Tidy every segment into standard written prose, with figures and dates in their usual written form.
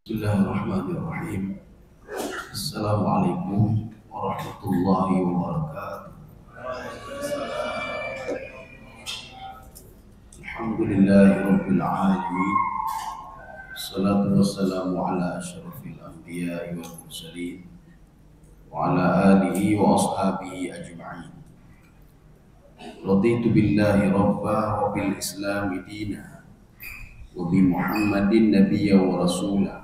Bismillahirrahmanirrahim. Assalamualaikum warahmatullahi wabarakatuh. Alhamdulillahirabbil alamin. Wassalatu wassalamu ala asyrafil anbiya'i wal mursalin wa ala alihi wa ashabihi ajma'in. Raditu billahi rabba wa bil islami dina wa bi Muhammadin nabiyya wa rasulah.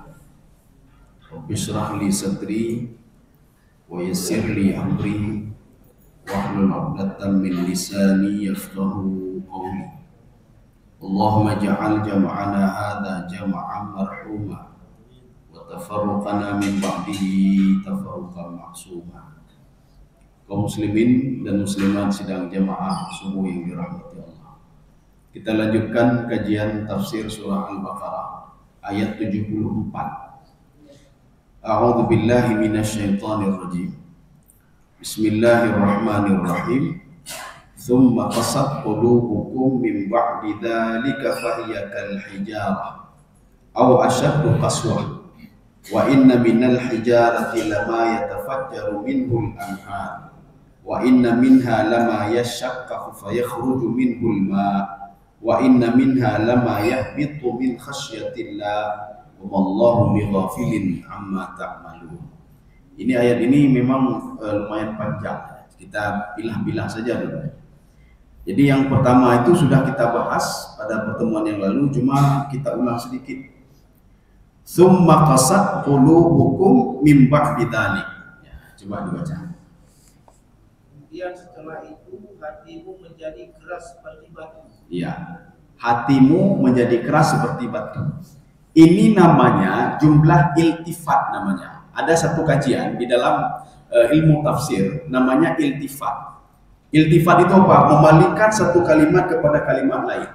Rabbi shrah li sadri wa yassir li amri wahlul 'uqdatam min lisani yafqahu qawli. Allahumma ja'al jam'ana hadza jam'an marhuma wa tafarruqana min ba'dihi tafarruqan ma'suma. Kaum muslimin dan muslimat sidang jamaah subuh yang dirahmati Allah. Kita lanjutkan kajian tafsir surah Al-Baqarah ayat 74. A'udzu billahi minasyaitonir rajim. Bismillahirrahmanirrahim. Tsumma qasat qulubukum min ba'di dzalika fahiya kal hijarah aw ashaddu qaswah wa inna minal hijarati lama yatafajjaru minhu al-anhar wa inna minha lama yashaqqaqu fayakhruju minhu al-ma' wa inna minha lama yahbitu min khasyatillah wallahu bighafilin amma ta'malun. Ini ayat ini memang lumayan panjang. Kita pilah-pilah saja dulu. Jadi yang pertama itu sudah kita bahas pada pertemuan yang lalu, cuma kita ulang sedikit. Tsumma qasat qulubukum min ba'di dzalik. Ya, coba dibaca. Kemudian setelah itu hatimu menjadi keras seperti batu. Iya. Hatimu menjadi keras seperti batu. Ini namanya jumlah iltifat namanya. Ada satu kajian di dalam ilmu tafsir namanya iltifat. Iltifat itu apa? Memalingkan satu kalimat kepada kalimat lain.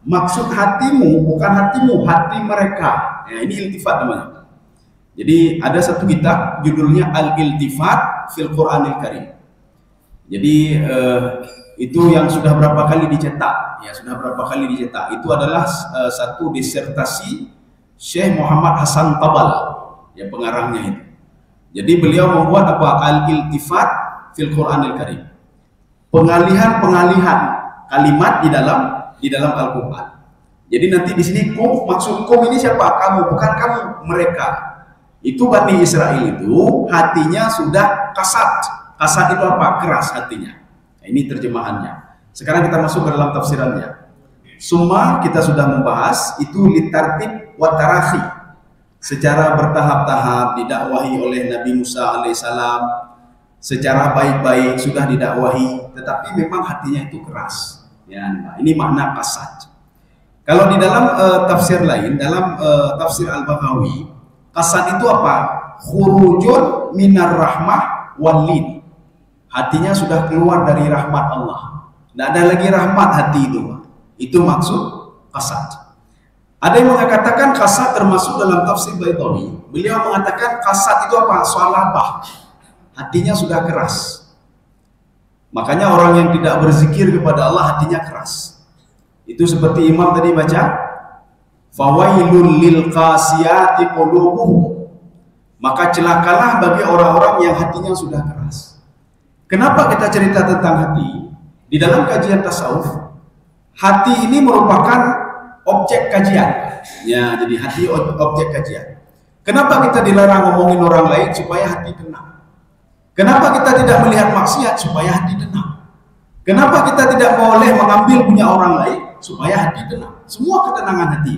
Maksud hatimu bukan hatimu, hati mereka. Ya, ini iltifat namanya. Jadi ada satu kitab judulnya Al-Iltifat fil Qur'anil Karim. Jadi itu yang sudah berapa kali dicetak? Ya, sudah berapa kali dicetak? Itu adalah satu disertasi Syekh Muhammad Hasan Tabal, ya pengarangnya itu. Jadi beliau membuat apa? Al-Iltifat fil Qur'anil Karim. Pengalihan-pengalihan kalimat di dalam Al-Qur'an. Jadi nanti di sini maksud kum ini siapa? Kamu, bukan kamu, mereka. Itu Bani Israel itu hatinya sudah kasat. Kasat itu apa? Keras hatinya. Nah, ini terjemahannya. Sekarang kita masuk ke dalam tafsirannya. Semua kita sudah membahas itu litartib wa tarahi, secara bertahap-tahap didakwahi oleh Nabi Musa alaihissalam, secara baik-baik sudah didakwahi, tetapi memang hatinya itu keras. Ya, ini makna kasat. Kalau di dalam tafsir lain, dalam tafsir Al-Baghawi, kasat itu apa? Khurujun minar rahmah walid. Hatinya sudah keluar dari rahmat Allah. Tidak ada lagi rahmat hati itu. Itu maksud kasat. Ada yang mengatakan kasat termasuk dalam tafsir Baitawi. Beliau mengatakan kasat itu apa? Salabah. Hatinya sudah keras. Makanya orang yang tidak berzikir kepada Allah hatinya keras. Itu seperti Imam tadi baca, fawailul lil qasiyati qulubuhum. Maka celakalah bagi orang-orang yang hatinya sudah keras. Kenapa kita cerita tentang hati? Di dalam kajian tasawuf, hati ini merupakan objek kajian. Ya, jadi hati objek kajian. Kenapa kita dilarang ngomongin orang lain? Supaya hati tenang. Kenapa kita tidak melihat maksiat? Supaya hati tenang. Kenapa kita tidak boleh mengambil punya orang lain? Supaya hati tenang. Semua ketenangan hati.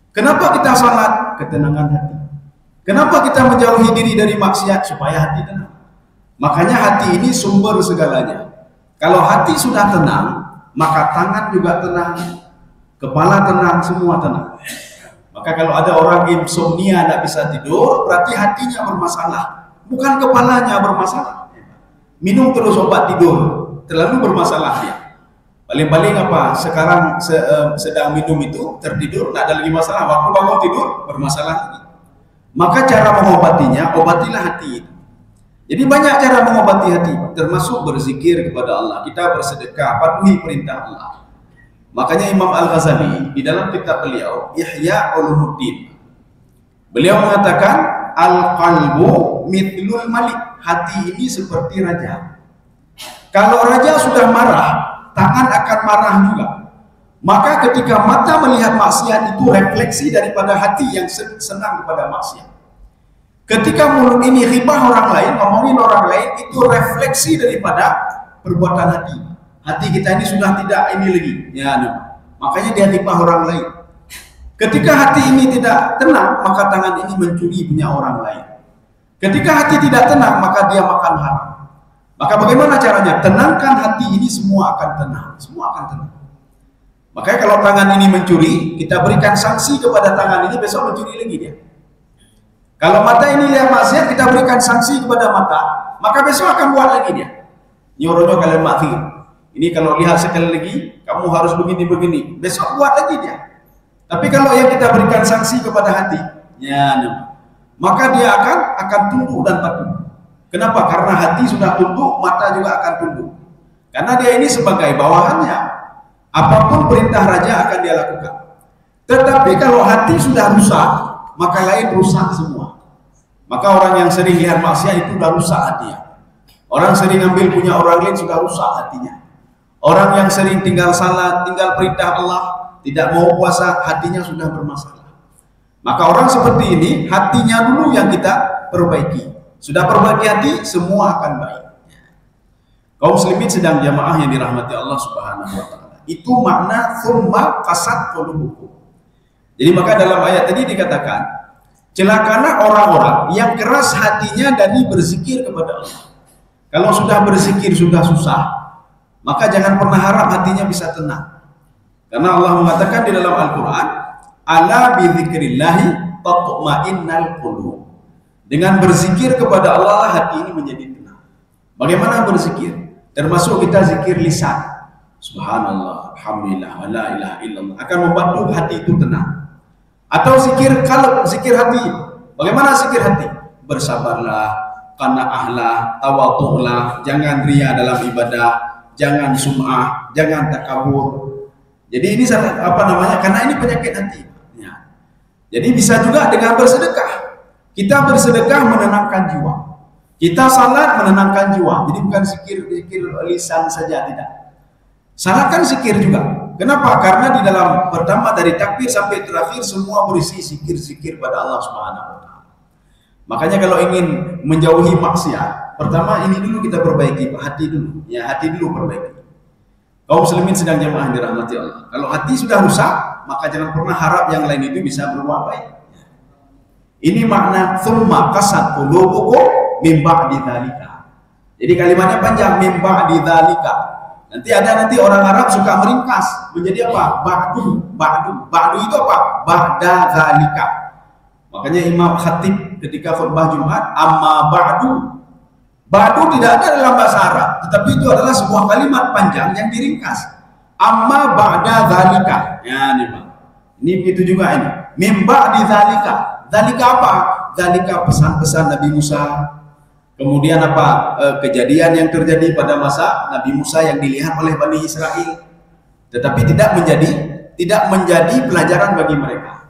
Kenapa kita salat? Ketenangan hati. Kenapa kita menjauhi diri dari maksiat? Supaya hati tenang. Makanya hati ini sumber segalanya. Kalau hati sudah tenang, maka tangan juga tenang, kepala tenang, semua tenang. Maka kalau ada orang insomnia tidak bisa tidur, berarti hatinya bermasalah, bukan kepalanya bermasalah. Minum terus obat tidur, terlalu bermasalah dia. Paling-paling apa? Sekarang sedang minum itu tertidur, tidak ada lagi masalah. Waktu bangun tidur bermasalah lagi. Maka cara mengobatinya, obatilah hati itu. Jadi banyak cara mengobati hati, termasuk berzikir kepada Allah. Kita bersedekah, patuhi perintah Allah. Makanya Imam Al-Ghazali di dalam kitab beliau Ihya Ulumuddin, Beliau mengatakan al-qalbu mithlul malik, hati ini seperti raja. Kalau raja sudah marah, tangan akan marah juga. Maka ketika mata melihat maksiat itu refleksi daripada hati yang senang kepada maksiat. Ketika mulut ini ghibah orang lain, ngomongin orang lain, itu refleksi daripada perbuatan hati. Hati kita ini sudah tidak ini lagi, ya, makanya dia ghibah orang lain. Ketika hati ini tidak tenang, maka tangan ini mencuri punya orang lain. Ketika hati tidak tenang, maka dia makan haram. Maka bagaimana caranya? Tenangkan hati ini, semua akan tenang. Semua akan tenang. Makanya kalau tangan ini mencuri, kita berikan sanksi kepada tangan ini, besok mencuri lagi dia. Kalau mata ini lihat maksiat, kita berikan sanksi kepada mata, maka besok akan buat lagi dia. Nyoronya kalian mati. Ini kalau lihat sekali lagi, kamu harus begini-begini. Besok buat lagi dia. Tapi kalau yang kita berikan sanksi kepada hati, ya, maka dia akan tunduk dan patuh. Kenapa? Karena hati sudah tunduk, mata juga akan tunduk. Karena dia ini sebagai bawahannya, apapun perintah raja akan dia lakukan. Tetapi kalau hati sudah rusak, maka lain rusak semua. Maka orang yang sering lihat maksiat itu sudah rusak hatinya. Orang sering ambil punya orang lain sudah rusak hatinya. Orang yang sering tinggal salat, tinggal perintah Allah, tidak mau puasa, hatinya sudah bermasalah. Maka orang seperti ini, hatinya dulu yang kita perbaiki. Sudah perbaiki hati, semua akan baik. Kaum muslimin sedang jamaah yang dirahmati Allah Subhanahu wa taala. Itu makna tsumma qasat qulubukum. Jadi maka dalam ayat tadi dikatakan, celakalah orang-orang yang keras hatinya dari berzikir kepada Allah. Kalau sudah berzikir sudah susah, maka jangan pernah harap hatinya bisa tenang. Karena Allah mengatakan di dalam Al-Quran, ala bidzikrillahi tatma'innal qulub. Dengan berzikir kepada Allah, hati ini menjadi tenang. Bagaimana berzikir? Termasuk kita zikir lisan. Subhanallah, alhamdulillah, wa la ilaha illallah. Akan membantu hati itu tenang. Atau zikir qalb, zikir hati. Bagaimana zikir hati? Bersabarlah, qanaahlah, tawadhu'lah, jangan riya dalam ibadah, jangan sum'ah, jangan takabur. Jadi ini apa namanya? Karena ini penyakit hati. Ya. Jadi bisa juga dengan bersedekah. Kita bersedekah menenangkan jiwa. Kita salat menenangkan jiwa. Jadi bukan zikir lisan saja, tidak. Salat kan zikir juga. Kenapa? Karena di dalam pertama dari takbir sampai terakhir semua berisi zikir-zikir pada Allah Subhanahu wa taala. Makanya kalau ingin menjauhi maksiat, pertama ini dulu kita perbaiki hati dulu. Ya, hati dulu perbaiki. Kaum muslimin sedang jamaah dirahmati Allah. Kalau hati sudah rusak, maka jangan pernah harap yang lain itu bisa berbuat baik. Ini makna tsumma qasat qulubukum mim ba'di dzalika. Jadi kalimatnya panjang, mim ba'di dzalika. Nanti orang Arab suka meringkas menjadi apa? Ba'du itu apa? Ba'da dzalika. Makanya Imam Khatib ketika khutbah Jumat, amma Ba'du tidak ada dalam bahasa Arab, tetapi itu adalah sebuah kalimat panjang yang diringkas. Amma ba'da dzalika. Ya, nih Pak. Ini begitu juga ini. Mim ba'di dzalika. Dzalika apa? Dzalika pesan-pesan Nabi Musa. Kemudian apa? Kejadian yang terjadi pada masa Nabi Musa yang dilihat oleh Bani Israel. Tetapi tidak menjadi pelajaran bagi mereka.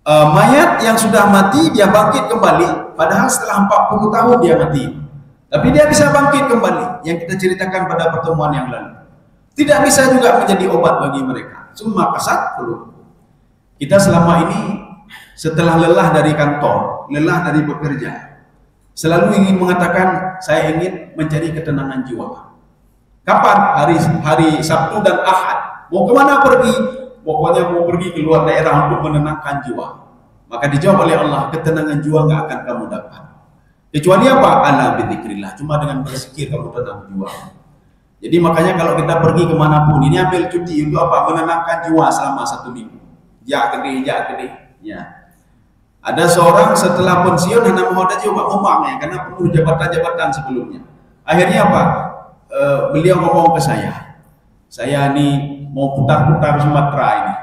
Mayat yang sudah mati dia bangkit kembali, padahal setelah 40 tahun dia mati. Tapi dia bisa bangkit kembali, yang kita ceritakan pada pertemuan yang lalu. Tidak bisa juga menjadi obat bagi mereka. Cuma kasat dulu. Kita selama ini setelah lelah dari kantor, lelah dari bekerja, selalu ingin mengatakan saya ingin mencari ketenangan jiwa. Kapan? Hari Sabtu dan Ahad. Mau kemana pergi? Pokoknya mau pergi ke luar daerah untuk menenangkan jiwa. Maka dijawab oleh Allah, ketenangan jiwa nggak akan kamu dapat. Kecuali apa? Ala bidzikrillah. Cuma dengan berzikir kamu tenang jiwa. Jadi makanya kalau kita pergi kemanapun, ini ambil cuti untuk apa? Menenangkan jiwa selama 1 minggu. Jak gede. Ya. Ada seorang setelah pensiun hanya mau ada coba ngomong ya, karena penuh jabatan-jabatan sebelumnya. Akhirnya apa? Beliau ngomong ke saya ini mau putar-putar Sumatera ini.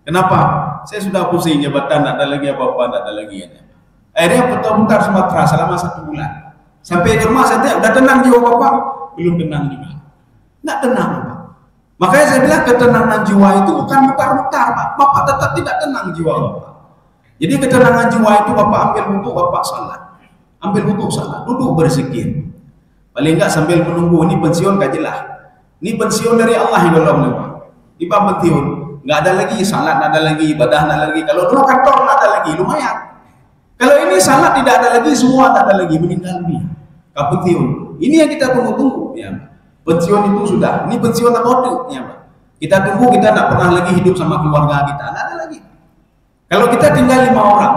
Kenapa? Saya sudah pusing jabatan, tak ada lagi apa-apa, tak ada lagi. Akhirnya putar-putar Sumatera selama 1 bulan. Sampai ke rumah saya udah tenang jiwa Bapak? Belum tenang juga. Nggak tenang Bapak. Makanya saya bilang ketenangan jiwa itu bukan mutar-mutar Pak. Bapak tetap tidak tenang jiwa Bapak. Jadi ketenangan jiwa itu Bapak ambil wudhu, Bapak salat. Ambil wudhu salat, duduk berzikir. Paling enggak sambil menunggu ini pensiun kajilah. Ini pensiun dari Allah yang belum lewat. Di pensiun, nggak ada lagi salat, nggak ada lagi ibadah, nggak ada lagi. Kalau dulu kantor nggak ada lagi, lumayan. Kalau ini salat tidak ada lagi, semua tidak ada lagi, meninggal dunia. Pensiun. Ini yang kita tunggu-tunggu. Ya. Pensiun itu sudah. Ini pensiun atau ya, Pak. Kita tunggu, kita tidak pernah lagi hidup sama keluarga kita, nggak ada lagi. Kalau kita tinggal 5 orang,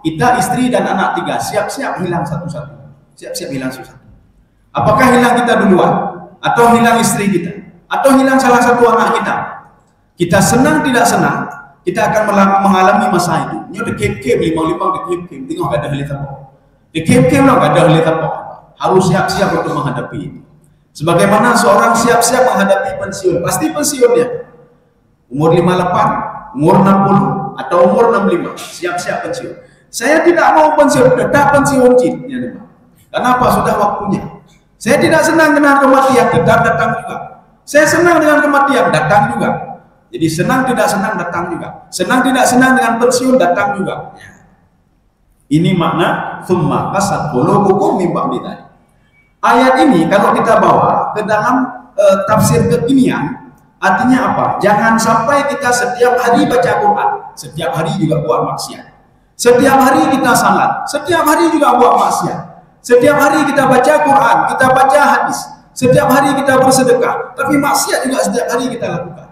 kita istri dan anak 3, siap-siap hilang satu-satu. Siap-siap hilang satu-satu. Apakah hilang kita duluan? Atau hilang istri kita? Atau hilang salah satu anak kita? Kita senang tidak senang, kita akan mengalami masa itu. Ini udah kem-kem, 5-5 udah kem-kem. Tengok gak ada hal apa. Di kem-kem lah gak ada hal apa. Harus siap-siap untuk menghadapi itu. Sebagaimana seorang siap-siap menghadapi pensiun. Pasti pensiun dia. Umur 58, umur 60, atau umur 65. Siap-siap pensiun. Saya tidak mau pensiun, tetap pensiun Cid. Kenapa? Sudah waktunya. Saya tidak senang dengan kematian, tetap datang juga. Saya senang dengan kematian, datang juga. Jadi senang tidak senang, datang juga. Senang tidak senang dengan pensiun, datang juga. Ini makna thumma qasat qulubukum min ba'di dzalik. Ayat ini kalau kita bawa ke dalam tafsir kekinian, artinya apa? Jangan sampai kita setiap hari baca Quran, setiap hari juga buat maksiat. Setiap hari kita salat, setiap hari juga buat maksiat. Setiap hari kita baca Quran, kita baca hadis. Setiap hari kita bersedekah, tapi maksiat juga setiap hari kita lakukan.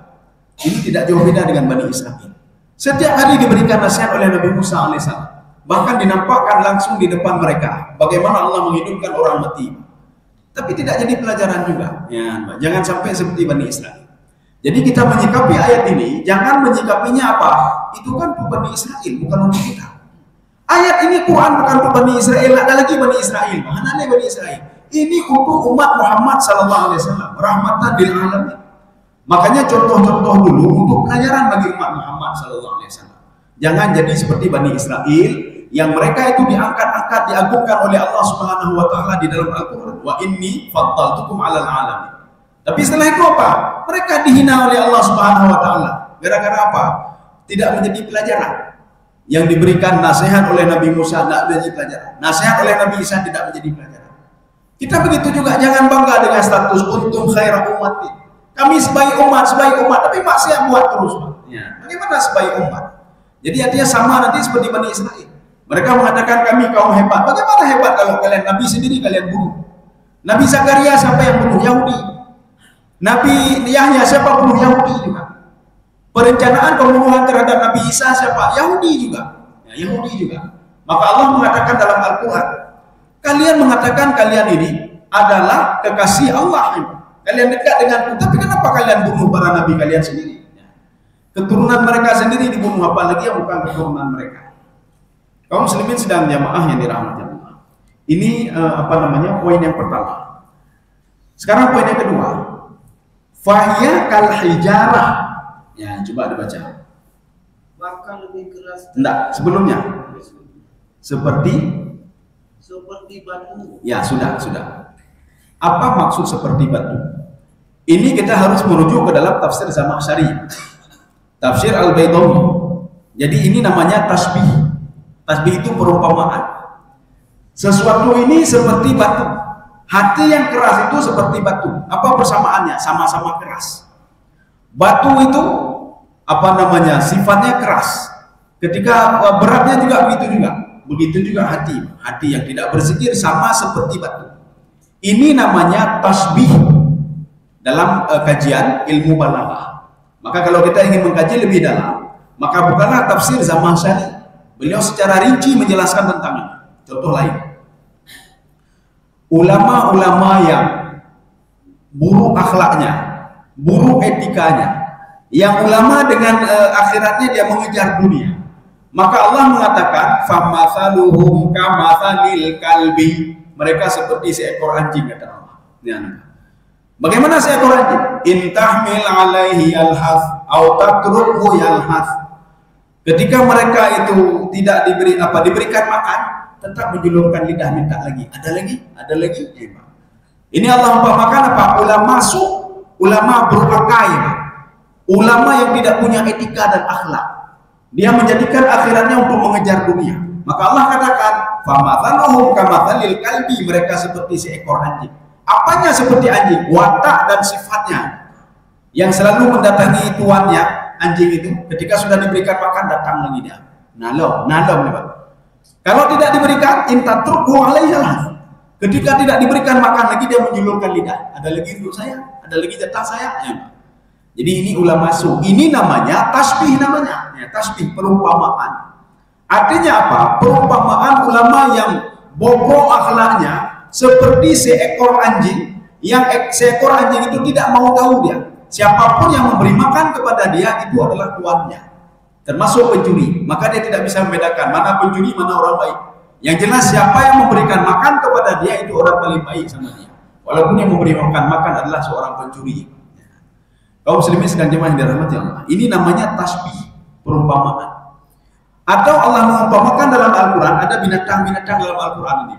Ini tidak jauh beda dengan Bani Israil. Setiap hari diberikan nasihat oleh Nabi Musa alaihissalam. Bahkan dinampakkan langsung di depan mereka bagaimana Allah menghidupkan orang mati. Tapi tidak jadi pelajaran juga. Ya, jangan sampai seperti Bani Israil. Jadi kita menyikapi ayat ini, jangan menyikapinya apa? Itu kan untuk Bani Israil, bukan untuk kita. Ayat ini Quran bukan untuk Bani Israel, ada lagi Bani Israel. Mana ada Bani Israel? Ini untuk umat Muhammad SAW, rahmatan lil alamin. Makanya contoh-contoh dulu untuk pelajaran bagi umat Muhammad SAW. Jangan jadi seperti Bani Israel yang mereka itu diangkat-angkat, diagungkan oleh Allah Subhanahu wa taala di dalam Al-Qur'an. Wa inni faddaltukum 'alal alamin. Tapi setelah itu apa? Mereka dihina oleh Allah Subhanahu wa taala. Gara-gara apa? Tidak menjadi pelajaran. Yang diberikan nasihat oleh Nabi Musa tidak menjadi pelajaran. Nasihat oleh Nabi Isa tidak menjadi pelajaran. Kita begitu juga, jangan bangga dengan status untung khaira umatin. Kami sebaik umat, tapi maksiat buat terus. Ya. Bagaimana sebaik umat? Jadi artinya sama nanti seperti Bani Israil. Mereka mengatakan kami kaum hebat. Bagaimana hebat kalau kalian Nabi sendiri kalian bunuh? Nabi Zakaria siapa yang bunuh? Yahudi. Nabi Yahya siapa bunuh? Yahudi juga. Perencanaan pembunuhan terhadap Nabi Isa siapa? Yahudi juga. Ya, Yahudi juga. Maka Allah mengatakan dalam Al-Quran, kalian mengatakan kalian ini adalah kekasih Allah. Kalian dekat denganku, tapi kenapa kalian bunuh para nabi kalian sendiri? Keturunan mereka sendiri dibunuh, apalagi yang bukan keturunan mereka. Kaum muslimin sedang jamaah yang dirahmati Allah. Ini poin yang pertama. Sekarang poin yang kedua. Fahiya kal hijarah. Ya, coba dibaca. Maka lebih keras. Enggak, sebelumnya. Seperti batu. Ya, sudah. Apa maksud seperti batu? Ini kita harus merujuk ke dalam tafsir Zamakhsyari. Tafsir Al-Baydawi. Jadi ini namanya tasbih. Tasbih itu perumpamaan. Sesuatu ini seperti batu. Hati yang keras itu seperti batu. Apa persamaannya? Sama-sama keras. Batu itu sifatnya keras. Ketika beratnya juga begitu juga. Begitu juga hati. Hati yang tidak berzikir sama seperti batu. Ini namanya tasbih dalam kajian ilmu balaghah. Maka kalau kita ingin mengkaji lebih dalam, maka bukanlah tafsir Zamakhsyari. Beliau secara rinci menjelaskan tentang ini. Contoh lain. Ulama-ulama yang buruk akhlaknya, buruk etikanya, yang ulama dengan akhiratnya dia mengejar dunia, maka Allah mengatakan famathaluhum kamathalil kalbi, mereka seperti seekor anjing, kata Allah. Bagaimana seekor anjing? In tahmil alaihi yalhath au tatrukhu yalhath. Ketika mereka itu tidak diberikan makan, tetap menjulurkan lidah minta lagi. Ada lagi. Ini Allah umpamakan apa? Ulama berakai, ulama yang tidak punya etika dan akhlak. Dia menjadikan akhiratnya untuk mengejar dunia. Maka Allah katakan, famathaluhum kamathalil kalbi, mereka seperti seekor anjing. Apanya seperti anjing? Watak dan sifatnya yang selalu mendatangi tuannya. Anjing itu ketika sudah diberikan makan datang lagi dia. Nalom Pak. Kalau tidak diberikan, intatrukhu alaihi. Ketika tidak diberikan makan lagi, dia menjulurkan lidah. Ada lagi untuk saya, ada lagi jatah saya. Jadi ini ulama su. Ini namanya tasbih namanya. Ya, tasbih, perumpamaan. Artinya apa? Perumpamaan ulama yang bobrok akhlaknya seperti seekor anjing, yang seekor anjing itu tidak mau tahu dia. Siapapun yang memberi makan kepada dia itu adalah tuannya. Termasuk pencuri. Maka dia tidak bisa membedakan mana pencuri, mana orang baik. Yang jelas siapa yang memberikan makan kepada dia itu orang paling baik sama dia. Walaupun yang memberi makan adalah seorang pencuri. Kaum muslimin sedang jemaah yang dirahmati Allah. Ini namanya tasbih, perumpamaan. Atau Allah mengumpamakan dalam Al-Quran, ada binatang-binatang dalam Al-Quran ini.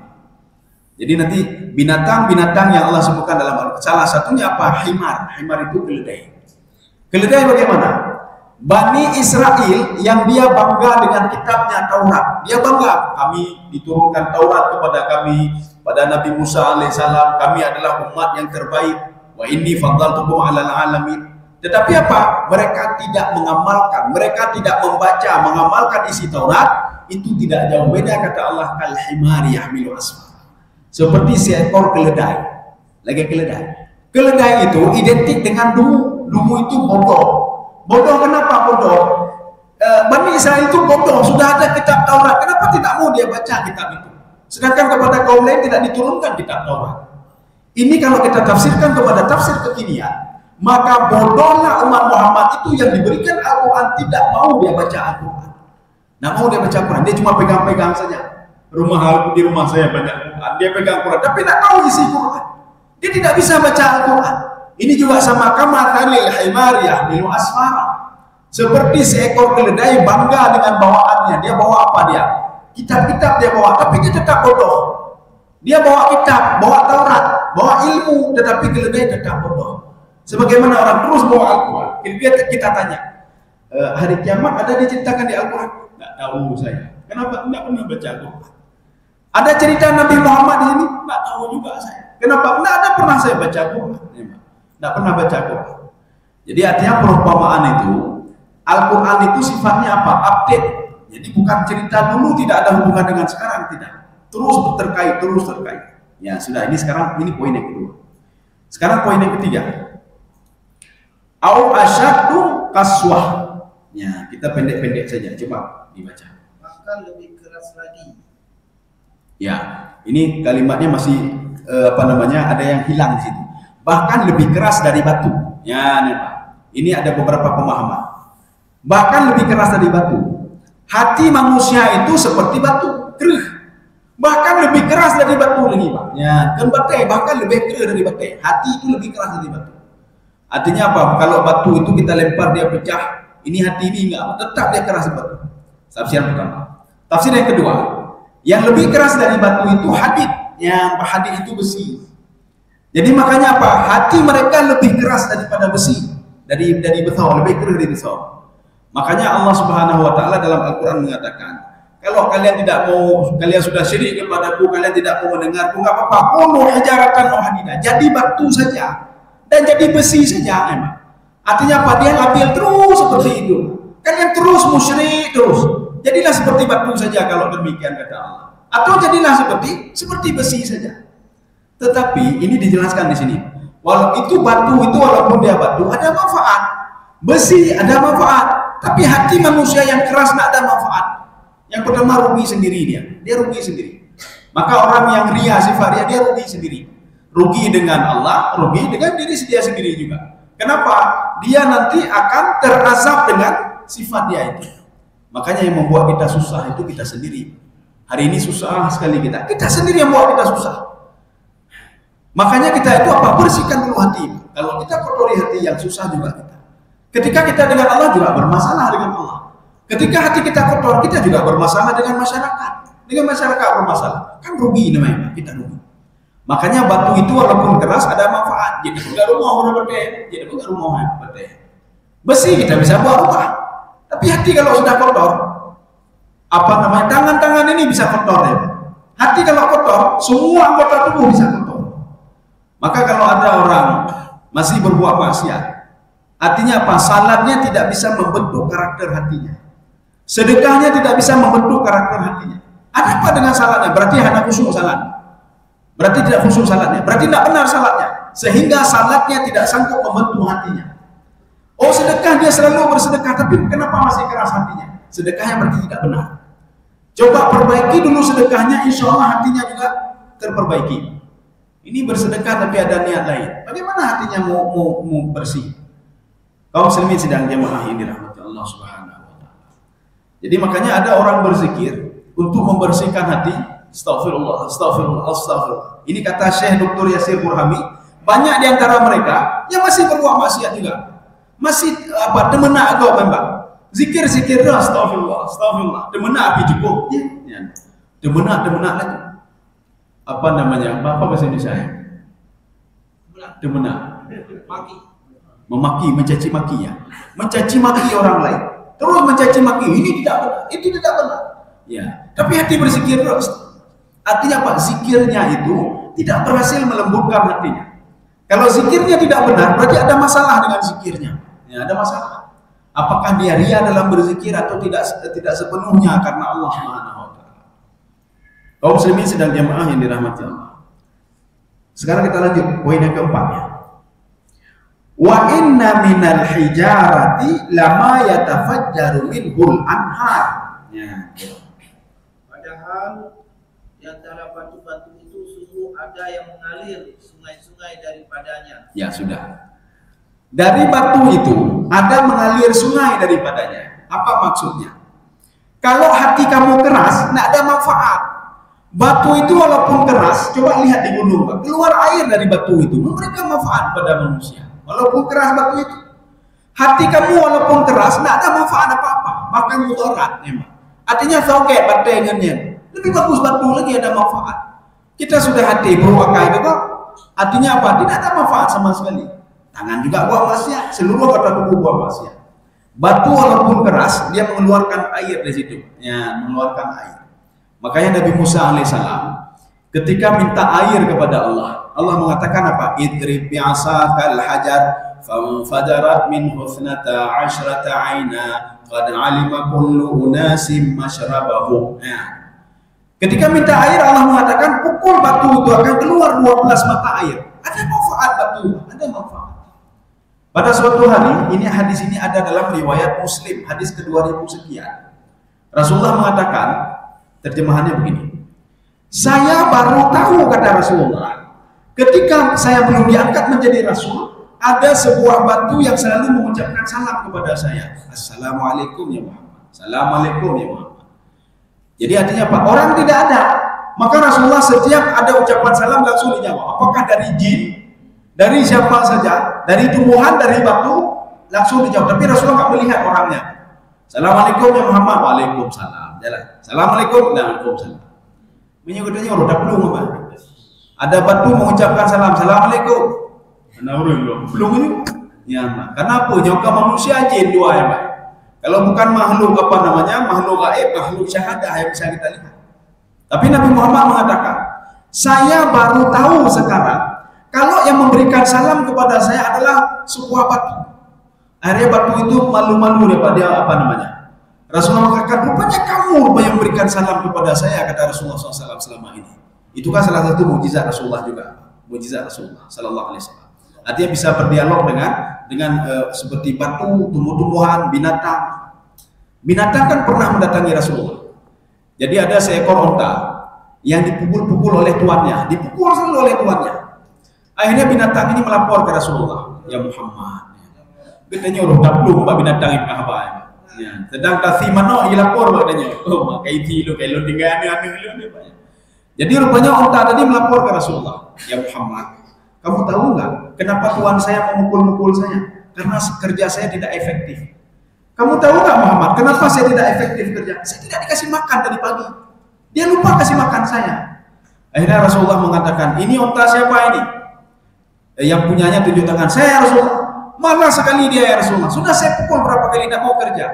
Jadi nanti binatang-binatang yang Allah sebutkan dalam Al-Quran, salah satunya apa? Himar. Himar itu keledai. Keledai bagaimana? Bani Israel yang dia bangga dengan kitabnya Taurat, dia bangga, kami diturunkan Taurat kepada kami pada Nabi Musa alaihissalam, kami adalah umat yang terbaik, wa inni faddaltukum 'alal alamin. Tetapi apa? Mereka tidak mengamalkan, mereka tidak membaca, mengamalkan isi Taurat. Itu tidak jauh beda, kata Allah, kal himari yahmilu asfara, seperti seekor keledai. Lagi keledai. Keledai itu identik dengan dungu. Dungu itu bodoh. Bodoh kenapa bodoh? Bani Israel itu bodoh, sudah ada kitab Taurat, kenapa tidak mau dia baca kitab itu? Sedangkan kepada kaum lain tidak diturunkan kitab Taurat. Ini kalau kita tafsirkan kepada tafsir kekinian, maka bodohlah umat Muhammad itu yang diberikan Al-Quran tidak mau dia baca Al-Quran. Nah, mau dia baca Al-Quran, dia cuma pegang-pegang saja. Di rumah saya banyak Quran, dia pegang Quran, tapi tidak tahu isi Quran. Dia tidak bisa baca Al-Quran. Ini juga sama kamathalil himari yahmilu asfara. Seperti seekor keledai bangga dengan bawaannya. Dia bawa apa dia? Kitab-kitab dia bawa, tapi dia tetap bodoh. Dia bawa kitab, bawa Taurat, bawa ilmu, tetapi keledai tetap bodoh. Sebagaimana orang terus bawa Al-Quran. Kita tanya, hari kiamat ada diceritakan di Al-Quran? Tidak tahu saya. Kenapa? Tidak pernah baca Al-Quran. Ada cerita Nabi Muhammad di sini? Tidak tahu juga saya. Kenapa? Tidak ada pernah saya baca Al-Quran. Tidak pernah baca Quran. Jadi artinya perumpamaan itu, Al-Quran itu sifatnya apa? Update. Jadi bukan cerita dulu, tidak ada hubungan dengan sekarang, tidak. Terus terkait. Ya sudah, ini sekarang ini poin yang kedua. Sekarang poin yang ketiga. Au asyaddu qaswah. Ya, kita pendek-pendek saja, coba dibaca. Maka lebih keras lagi. Ya, ini kalimatnya masih ada yang hilang di situ. Bahkan lebih keras dari batu. Ya, nih Pak. Ini ada beberapa pemahaman. Bahkan lebih keras dari batu. Hati manusia itu seperti batu, keruh. Bahkan lebih keras dari batu lagi, Pak. Ya, kan batai, bahkan lebih keruh dari batai. Hati itu lebih keras dari batu. Artinya apa? Kalau batu itu kita lempar dia pecah, ini hati ini enggak, tetap dia keras batu. Tafsir pertama. Tafsir yang kedua, yang lebih keras dari batu itu hadid. Yang hadid itu besi. Jadi makanya apa? Hati mereka lebih keras daripada besi, dari besar, lebih keras dari besar. Makanya Allah Subhanahu wa taala dalam Al-Qur'an mengatakan, kalau kalian tidak mau, kalian sudah syirik kepadaku, kalian tidak mau mendengarku, enggak apa-apa. Kunu hijaratan aw hadida. Jadi batu saja dan jadi besi saja emang. Artinya apa? Dia ambil terus seperti itu. Kalian terus musyrik terus. Jadilah seperti batu saja kalau demikian kata Allah. Atau jadilah seperti besi saja. Tetapi ini dijelaskan di sini. Walau itu batu itu, walaupun dia batu, ada manfaat. Besi ada manfaat. Tapi hati manusia yang keras tidak ada manfaat. Yang pertama rugi sendiri dia rugi sendiri. Maka orang yang ria sifat dia rugi sendiri. Rugi dengan Allah, rugi dengan diri dia sendiri juga. Kenapa? Dia nanti akan terazab dengan sifat dia itu. Makanya yang membuat kita susah itu kita sendiri. Hari ini susah sekali kita sendiri yang membuat kita susah. Makanya kita itu apa? Bersihkan dulu hati. Kalau kita kotori hati, yang susah juga kita. Ketika kita dengan Allah juga bermasalah dengan Allah. Ketika hati kita kotor, kita juga bermasalah dengan masyarakat. Dengan masyarakat bermasalah. Kan rugi namanya, kita rugi. Makanya batu itu walaupun keras ada manfaat. Jadi punya rumah orang berdeh. Besi kita bisa buat rumah. Tapi hati kalau sudah kotor, apa namanya, tangan-tangan ini bisa kotor ya. Hati kalau kotor, semua anggota tubuh bisa kotor. Maka kalau ada orang masih berbuat maksiat, artinya apa? Salatnya tidak bisa membentuk karakter hatinya. Sedekahnya tidak bisa membentuk karakter hatinya. Ada apa dengan salatnya? Berarti hanya khusyuk salat. Berarti tidak khusyuk salatnya. Berarti tidak benar salatnya. Sehingga salatnya tidak sanggup membentuk hatinya. Oh, sedekah dia selalu bersedekah, tapi kenapa masih keras hatinya? Sedekahnya berarti tidak benar. Coba perbaiki dulu sedekahnya, insya Allah hatinya juga terperbaiki. Ini bersedekah tapi ada niat lain. Bagaimana hatinya mau bersih? Kaum muslimin sedang jamaah ini dirahmati Allah Subhanahu wa taala. Jadi makanya ada orang berzikir untuk membersihkan hati. Astagfirullah, astagfirullah, astagfirullah. Ini kata Syekh Dr. Yasir Burhami. Banyak di antara mereka yang masih berbuat maksiat juga. Masih demenak agak memang. Zikir-zikir astagfirullah, astagfirullah. Demenak api cukup. Ya. Demenak lagi. Apa namanya? Apa bahasa Indonesia? Demenak. Memaki, mencaci maki ya. Mencaci maki orang lain. Terus mencaci maki. Ini tidak benar. Itu tidak benar. Ya. Tapi hati berzikir terus. Artinya apa? Zikirnya itu tidak berhasil melembutkan hatinya. Kalau zikirnya tidak benar, berarti ada masalah dengan zikirnya. Ya, ada masalah. Apakah dia ria dalam berzikir atau tidak sepenuhnya karena Allah Subhanahu wa taala. Kaum muslimin sedang jamaah yang dirahmati Allah. Sekarang kita lanjut poin yang keempat ya. Wa inna minal hijarati lama yatafajjaru minhul anhar. Ya. Padahal di antara batu-batu itu sungguh ada yang mengalir sungai-sungai daripadanya. Ya sudah. Dari batu itu ada mengalir sungai daripadanya. Apa maksudnya? Kalau hati kamu keras, tidak ada manfaat. Batu itu walaupun keras, coba lihat di gunung, keluar air dari batu itu, memberikan manfaat pada manusia. Walaupun keras batu itu, hati kamu walaupun keras, tidak ada manfaat apa-apa, bahkan mudarat memang. Artinya soket batengannya, lebih bagus batu lagi ada manfaat. Kita sudah hati berwakai kok, artinya apa? Tidak ada manfaat sama sekali. Tangan juga buah maksiat, seluruh anggota tubuh buah maksiat. Batu walaupun keras, dia mengeluarkan air dari situ, ya, mengeluarkan air. Makanya Nabi Musa alaihissalam ketika minta air kepada Allah, Allah mengatakan apa? Idrib bi'asakal hajar fanfajarat minhu 12 aina qad alima kullu unasim mashrabahum. Nah, ketika minta air Allah mengatakan pukul batu itu akan keluar 12 mata air. Ada manfaat batu, ada manfaat. Pada suatu hari, hadis ini ada dalam riwayat Muslim, hadis ke-2000 sekian. Rasulullah mengatakan, terjemahannya begini. Saya baru tahu, kata Rasulullah, ketika saya belum diangkat menjadi Rasul, ada sebuah batu yang selalu mengucapkan salam kepada saya. Assalamualaikum ya Muhammad. Assalamualaikum ya Muhammad. Jadi artinya apa? Orang tidak ada. Maka Rasulullah setiap ada ucapan salam langsung dijawab. Apakah dari jin? Dari siapa saja, dari tumbuhan, dari batu, langsung dijawab. Tapi Rasulullah nggak melihat orangnya. Assalamualaikum ya Muhammad. Waalaikumsalam. Jalan. Assalamualaikum. Waalaikumsalam. Menyebutnya orang tak belum apa. Ada batu mengucapkan salam. Assalamualaikum. Mana orang belum ini? Ya, kenapa? Nyoka manusia jin dua ya, Pak. Kalau bukan makhluk apa namanya, makhluk gaib, makhluk syahadah yang bisa kita lihat. Tapi Nabi Muhammad mengatakan, saya baru tahu sekarang. Kalau yang memberikan salam kepada saya adalah sebuah batu. Akhirnya batu itu malu-malu daripada apa namanya. Rasulullah mengatakan, rupanya kamu yang memberikan salam kepada saya, kata Rasulullah SAW selama ini. Itu kan salah satu mukjizat Rasulullah juga. Mukjizat Rasulullah Sallallahu Alaihi Wasallam. Artinya bisa berdialog dengan seperti batu, tumbuh-tumbuhan, binatang. Binatang kan pernah mendatangi Rasulullah. Jadi ada seekor onta yang dipukul-pukul oleh tuannya, dipukul selalu oleh tuannya. Akhirnya binatang ini melapor ke Rasulullah, ya Muhammad. Katanya orang tak belum mbak binatang ini apa? Ya, sedang kasih mano dilapor katanya. Oh, makai itu kalau tinggal anu. Jadi rupanya onta tadi melapor ke Rasulullah, ya Muhammad. Kamu tahu nggak kenapa tuan saya memukul-mukul saya? Karena kerja saya tidak efektif. Kamu tahu nggak Muhammad, kenapa saya tidak efektif kerja? Saya tidak dikasih makan tadi pagi. Dia lupa kasih makan saya. Akhirnya Rasulullah mengatakan, ini onta siapa ini? Yang punyanya tunjuk tangan, saya Rasulullah. Malah sekali dia ya Rasulullah. Sudah saya pukul berapa kali tidak mau kerja.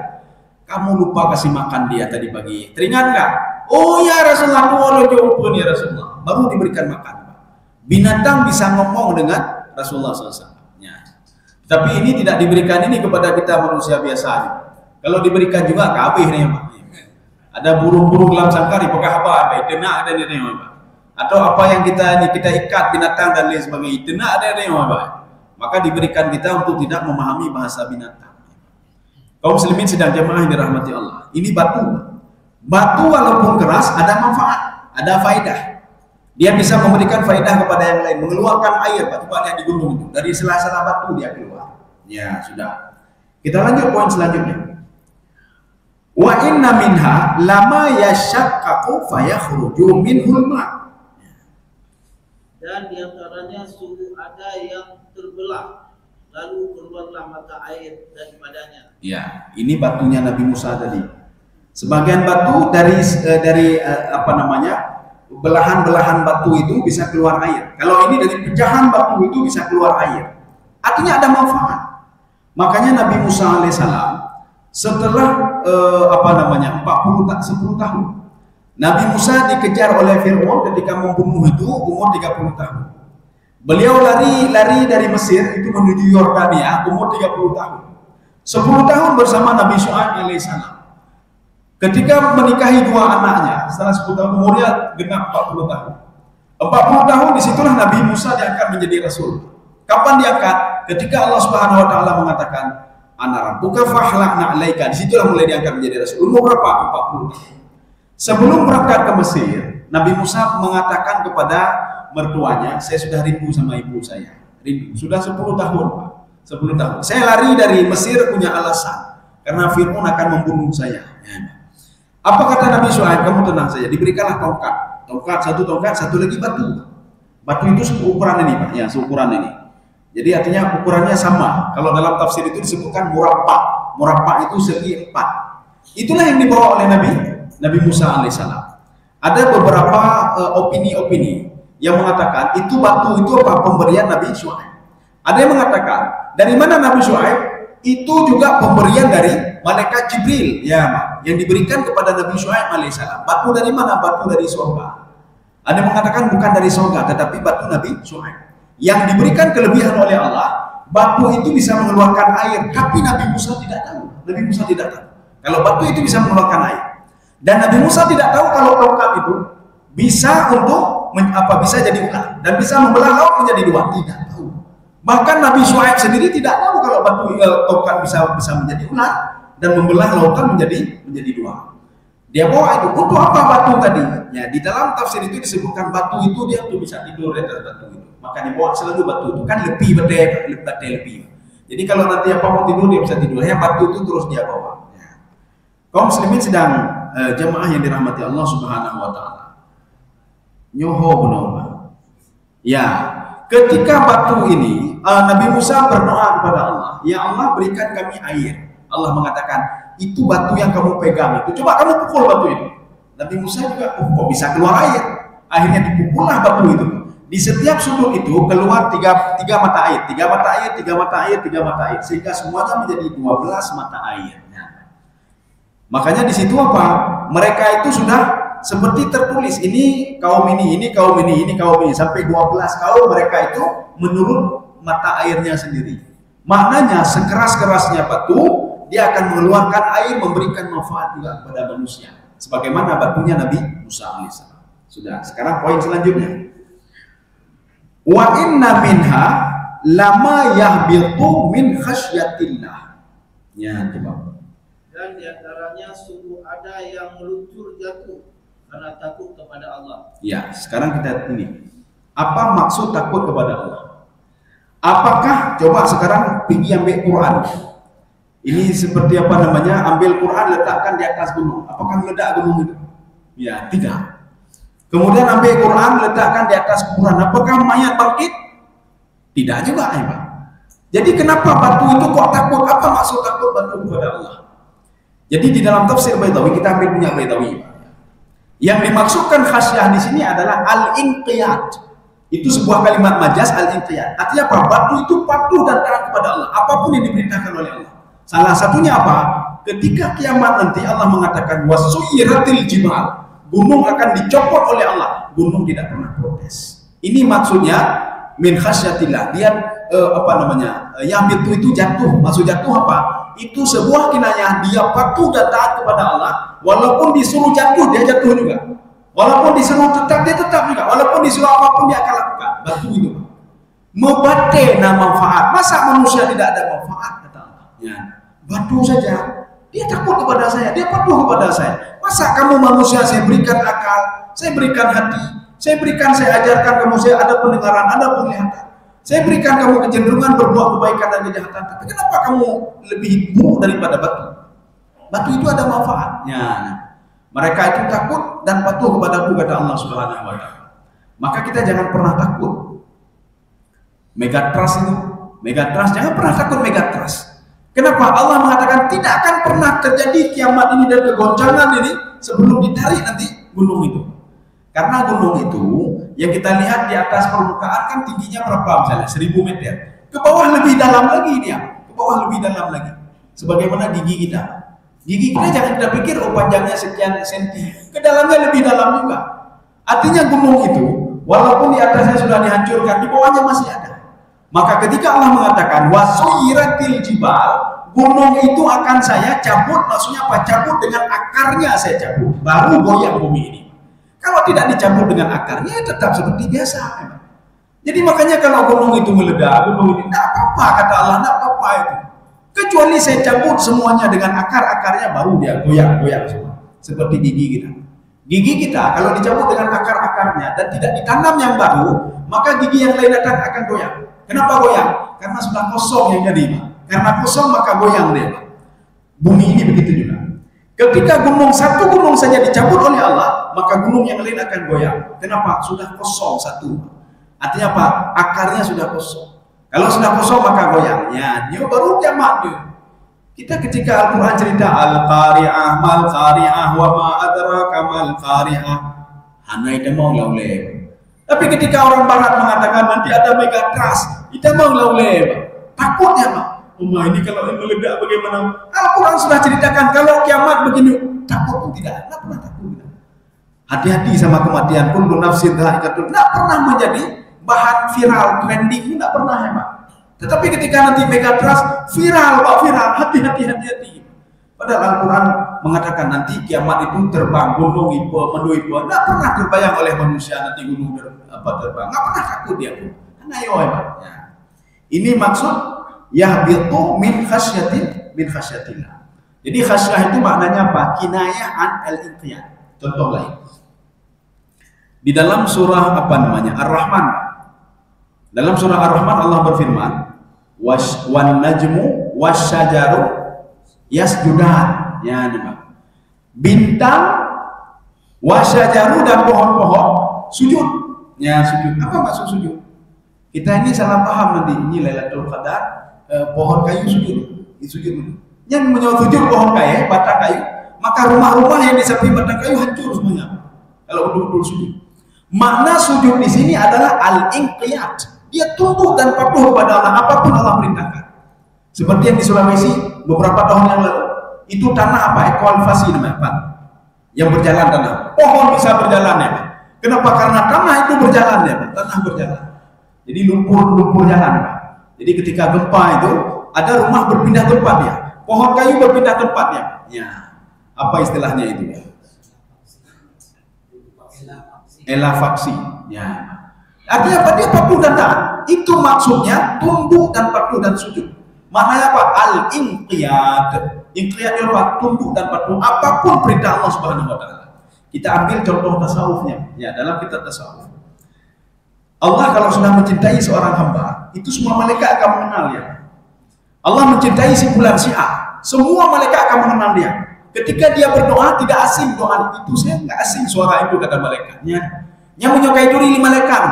kamu lupa kasih makan dia tadi pagi. Teringat nggak? Oh ya Rasulullah, aku jawabkan ya Rasulullah. Baru diberikan makan. Binatang bisa ngomong dengan Rasulullah SAW. Ya. Tapi ini tidak diberikan ini kepada kita manusia biasa. Kalau diberikan juga kabeh nih Pak. Ada burung-burung dalam sangkar, apakah apa? Kena ada nih Pak. Atau apa yang kita ikat binatang dan lain sebagainya. Kena ada nih Pak. Maka diberikan kita untuk tidak memahami bahasa binatang. Kaum muslimin sedang jemaah yang dirahmati Allah. Ini batu. Batu walaupun keras ada manfaat, ada faedah. Dia bisa memberikan faedah kepada yang lain, mengeluarkan air. Coba lihat di gunung itu, dari sela-sela batu dia keluar. Ya sudah. Kita lanjut poin selanjutnya. Wa inna minha lama yashaqqaqu fayakhruju minhul ma'. Dan diantaranya sungguh ada yang terbelah, lalu keluarlah mata air daripadanya. Ya, ini batunya Nabi Musa tadi. Sebagian batu dari belahan-belahan batu itu bisa keluar air. Kalau ini dari pecahan batu itu bisa keluar air. Artinya ada manfaat. Makanya Nabi Musa alaihissalam setelah 10 tahun. Nabi Musa dikejar oleh Fir'aun ketika membunuh itu umur 30 tahun. Beliau lari dari Mesir itu menuju Yordania umur 30 tahun. 10 tahun bersama Nabi Syuaib alaihissalam. Ketika menikahi dua anaknya, setelah 10 tahun umurnya genap 40 tahun. 40 tahun disitulah Nabi Musa diangkat menjadi Rasul. Kapan diangkat? Ketika Allah Subhanahu Wa Taala mengatakan, Ana rabbuka fahla'na 'alaika. Disitulah mulai diangkat menjadi Rasul. Umur berapa? 40 tahun. Sebelum berangkat ke Mesir, Nabi Musa mengatakan kepada mertuanya, saya sudah rindu sama ibu saya. Rindu. Sudah 10 tahun, Pak. 10 tahun. Saya lari dari Mesir punya alasan. Karena Fir'aun akan membunuh saya. Apa kata Nabi Syuaib? Kamu tenang saja. Diberikanlah tongkat. Satu tongkat, satu lagi batu. Batu itu seukuran ini, Pak. Ya, seukuran ini. Jadi artinya ukurannya sama. Kalau dalam tafsir itu disebutkan murabba. Murabba itu segi 4. Itulah yang dibawa oleh Nabi Musa alaihissalam. Ada beberapa opini-opini yang mengatakan itu batu itu apa? Pemberian Nabi Syuaib. Ada yang mengatakan dari mana Nabi Syuaib? Itu juga pemberian dari malaikat Jibril, ya, yang diberikan kepada Nabi Syuaib alaihissalam. Batu dari mana? Batu dari surga. Ada yang mengatakan bukan dari surga, tetapi batu Nabi Syuaib. Yang diberikan kelebihan oleh Allah, batu itu bisa mengeluarkan air, tapi Nabi Musa tidak tahu. Nabi Musa tidak tahu kalau batu itu bisa mengeluarkan air. Dan Nabi Musa tidak tahu kalau tongkat itu bisa bisa jadi ular dan bisa membelah laut menjadi dua. Tidak tahu. Bahkan Nabi Syuaib sendiri tidak tahu kalau batu tongkat bisa menjadi ular dan membelah lautan menjadi dua. Dia bawa itu untuk apa batu tadi? Ya, di dalam tafsir itu disebutkan batu itu dia tuh bisa tidur di atas batu itu. Maka dibawa selalu batu itu kan lebih. Jadi kalau nanti apa mau tidur dia bisa tidur. Ya, batu itu terus dia bawa. Ya. Kaum muslimin sedang jemaah yang dirahmati Allah Subhanahu Wa Taala. Nyoho benar. Ya, ketika batu ini Nabi Musa berdoa kepada Allah, ya Allah berikan kami air. Allah mengatakan itu batu yang kamu pegang itu, coba kamu pukul batu itu. Nabi Musa juga, kok bisa keluar air? Akhirnya dipukullah batu itu. Di setiap sudut itu keluar tiga mata air, sehingga semuanya menjadi 12 mata air. Makanya di situ apa? Mereka itu sudah seperti tertulis, ini kaum ini kaum ini sampai 12 kaum mereka itu menurut mata airnya sendiri. Maknanya sekeras-kerasnya batu, dia akan mengeluarkan air, memberikan manfaat juga kepada manusia. Sebagaimana batunya Nabi Musa alaihissalam. Sudah, sekarang poin selanjutnya. Wa inna minha lama yahbitu min khasyatillah. Ya, coba. Dan diantaranya sungguh ada yang meluncur jatuh karena takut kepada Allah. Ya, sekarang kita ini. Apa maksud takut kepada Allah? Apakah, coba sekarang pergi ambil Quran. Ini seperti apa namanya, ambil Quran letakkan di atas gunung. Apakah meledak gunung itu? Ya, tidak. Kemudian ambil Quran letakkan di atas kuburan. Apakah mayat bangkit? Tidak juga, ya. Jadi kenapa batu itu kok takut? Apa maksud takut batu kepada Allah? Jadi di dalam tafsir Baitawi, kita ambil punya Baitawi. Yang dimaksudkan khasyah di sini adalah al-inqiyad. Itu sebuah kalimat majaz, al-inqiyad. Artinya apa? Batu itu patuh dan taat kepada Allah. Apapun yang diperintahkan oleh Allah. Salah satunya apa? ketika kiamat nanti Allah mengatakan wasuyiratil jibal, gunung akan dicopot oleh Allah, gunung tidak pernah protes. Ini maksudnya min khasyatillah. Dia yang itu jatuh. Maksud jatuh apa? Itu sebuah kinayah dia patuh dan taat kepada Allah, walaupun disuruh jatuh dia jatuh juga. Walaupun disuruh tetap dia tetap juga. Walaupun disuruh apapun dia akan lakukan. Batu itu. Mubatena manfaat. Masa manusia tidak ada manfaat, kata Allah? Ya. Batu saja. Dia takut kepada saya, dia patuh kepada saya. Masa kamu manusia saya berikan akal, saya berikan hati, saya ajarkan kamu, saya ada pendengaran, ada penglihatan. Saya berikan kamu kecenderungan berbuat kebaikan dan kejahatan. Tapi kenapa kamu lebih buruk daripada batu? Batu itu ada manfaatnya. Mereka itu takut dan patuh kepadaku, kata Allah Subhanahu wa taala. Maka kita jangan pernah takut. Megatrust itu, megatrust, jangan pernah takut megatrust. Kenapa? Allah mengatakan tidak akan pernah terjadi kiamat ini dan kegoncangan ini sebelum ditarik nanti gunung itu. Karena gunung itu yang kita lihat di atas permukaan kan tingginya berapa, misalnya 1000 meter. Ke bawah lebih dalam lagi dia, ke bawah lebih dalam lagi. Sebagaimana gigi kita. Gigi kita jangan kita pikir oh panjangnya sekian senti, ke dalamnya lebih dalam juga. Artinya gunung itu walaupun di atasnya sudah dihancurkan, di bawahnya masih ada. Maka ketika Allah mengatakan wasuyiratil jibal, gunung itu akan saya cabut, maksudnya apa? Cabut dengan akarnya saya cabut, baru goyang bumi ini. Kalau tidak dicabut dengan akarnya, tetap seperti biasa. Jadi makanya kalau gunung itu meledak, gunung ini tidak apa-apa, kata Allah, tidak apa-apa itu. Kecuali saya cabut semuanya dengan akar-akarnya, baru dia goyang-goyang semua. Seperti gigi kita. Gigi kita kalau dicabut dengan akar-akarnya dan tidak ditanam yang baru, maka gigi yang lain akan goyang. Kenapa goyang? Karena sudah kosong yang jadi. Karena kosong maka goyang dia. Bumi ini begitu juga. Ketika satu gunung saja dicabut oleh Allah, maka gunung yang lain akan goyang. Kenapa? Sudah kosong satu. Artinya apa? Akarnya sudah kosong. Kalau sudah kosong maka goyangnya. Dia baru kiamat. Kita ketika Al-Quran cerita Al-Qari'ah, Mal-Qari'ah, wa ma adraka mal-Qari'ah, hana itu mau lauleh. Tapi ketika orang barat mengatakan nanti ada megatrust, kita mau lauleh. Takutnya Pak. Ini kalau meledak bagaimana? Al-Quran sudah ceritakan kalau kiamat begini, takut pun tidak pernah takut. Hati-hati sama kematian. Kullu nafsin dha'iqatul. Tidak pernah menjadi bahan viral, trending, tidak pernah ya Pak. Tetapi ketika nanti megatrust viral, Pak, viral, hati-hati. Padahal Al-Quran mengatakan nanti kiamat itu terbang, gunung menduipo, tidak pernah terbayang oleh manusia nanti gunung terbang, tidak pernah takut dia pun. Ayo ya Pak. Ini maksud yahbitu min khasyatillah. Jadi khasyah itu maknanya apa? Kinayah an al-inqiyad. Contoh lain. Di dalam surah Ar-Rahman. Dalam surah Ar-Rahman Allah berfirman, wan najmu wasyajaru yasjudan. Ya, bintang wasyajaru dan pohon-pohon sujud. Ya, sujud. Apa maksud sujud? Kita ini salah paham nanti ini Lailatul Qadar. Pohon kayu sujud dulu. Yang menyujud pohon kayu, batang kayu, maka rumah-rumah yang di samping batang kayu hancur semuanya. Kalau betul-betul sujud. Makna sujud di sini adalah al-inqiyad. Dia tunduk dan patuh kepada Allah apapun Allah perintahkan. Seperti yang di Sulawesi beberapa tahun yang lalu, itu tanah apa? Ekualivasi namanya, Pak. Yang berjalan tanah. Pohon bisa berjalan ya, Pak. Kenapa? Karena tanah itu berjalan ya, Pak. Tanah berjalan. Jadi lumpur jalan, Pak. Jadi ketika gempa itu ada rumah berpindah tempat ya, pohon kayu berpindah tempatnya. Ya, apa istilahnya itu ya? Elafaksi. Ya. Artinya apa? Dia patuh dan taat. Itu maksudnya tunduk dan patuh dan sujud. Maknanya apa? Al-inqiyad. Inqiyad itu apa? Tunduk dan patuh apapun perintah Allah Subhanahu wa taala. Kita ambil contoh tasawufnya. Ya, dalam kitab tasawuf. Allah kalau sudah mencintai seorang hamba, itu semua malaikat akan mengenal dia. Allah mencintai si fulan si A, semua malaikat akan mengenal dia. Ketika dia berdoa tidak asing doa itu, saya nggak asing suara itu kata malaikatnya. Yang menyukai diri malaikat.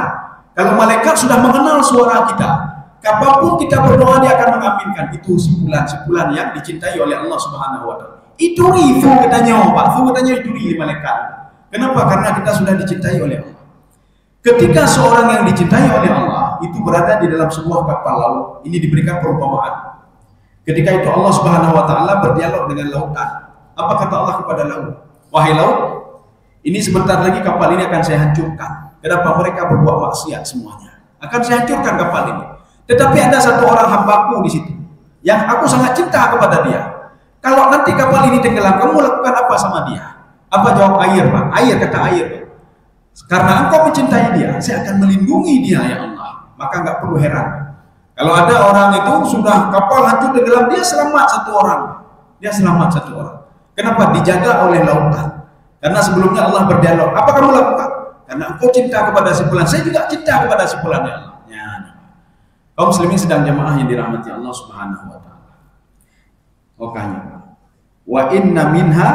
Kalau malaikat sudah mengenal suara kita, kapanpun kita berdoa dia akan mengaminkan. Itu si fulan yang dicintai oleh Allah Subhanahu wa taala. Itu rifu katanya, Pak. Itu katanya itu malaikat. Kenapa? Karena kita sudah dicintai oleh Allah. Ketika seorang yang dicintai oleh Allah itu berada di dalam sebuah kapal laut, ini diberikan perumpamaan. Ketika itu Allah Subhanahu wa taala berdialog dengan lautan. Apa kata Allah kepada laut? Wahai laut, ini sebentar lagi kapal ini akan saya hancurkan. Kenapa? Mereka berbuat maksiat semuanya. Akan saya hancurkan kapal ini. Tetapi ada satu orang hambaku di situ yang aku sangat cinta kepada dia. Kalau nanti kapal ini tenggelam, kamu lakukan apa sama dia? Apa jawab air, Pak? Air, kata air, Pak. Karena engkau mencintai dia, saya akan melindungi dia, ya Allah. Maka nggak perlu heran. Kalau ada orang itu sudah kapal hancur tenggelam, dia selamat satu orang. Dia selamat satu orang. Kenapa? Dijaga oleh lautan. Karena sebelumnya Allah berdialog. Apa kamu lakukan? Karena engkau cinta kepada si fulan, saya juga cinta kepada si fulan, ya Allah. Ya. Kaum muslimin sedang jamaah yang dirahmati Allah Subhanahu wa taala. Makanya, wa inna minha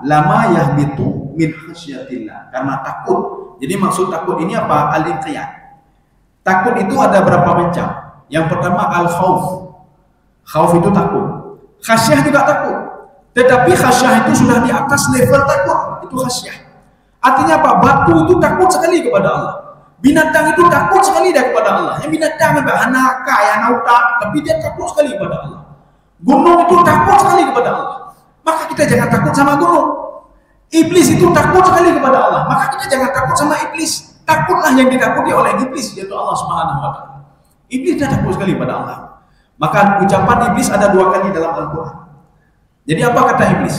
lama yahbitu min khasyatillah. Karena takut. Jadi maksud takut ini apa? Al-inqiyad. Takut itu ada berapa macam? Yang pertama al-khauf. Khauf itu takut. Khasyah juga takut. Tetapi khasyah itu sudah di atas level takut. Itu khasyah. Artinya apa? Batu itu takut sekali kepada Allah. Binatang itu takut sekali kepada Allah. Yang binatang apa? Hanaka, ya nauta, tapi dia takut sekali kepada Allah. Gunung itu takut sekali kepada Allah. Maka kita jangan takut sama gunung. Iblis itu takut sekali kepada Allah. Maka kita jangan takut sama iblis. Takutlah yang ditakuti oleh iblis, yaitu Allah Subhanahu wa taala. Iblis tidak takut sekali pada Allah. Maka ucapan iblis ada 2 kali dalam Al-Quran. Jadi apa kata iblis?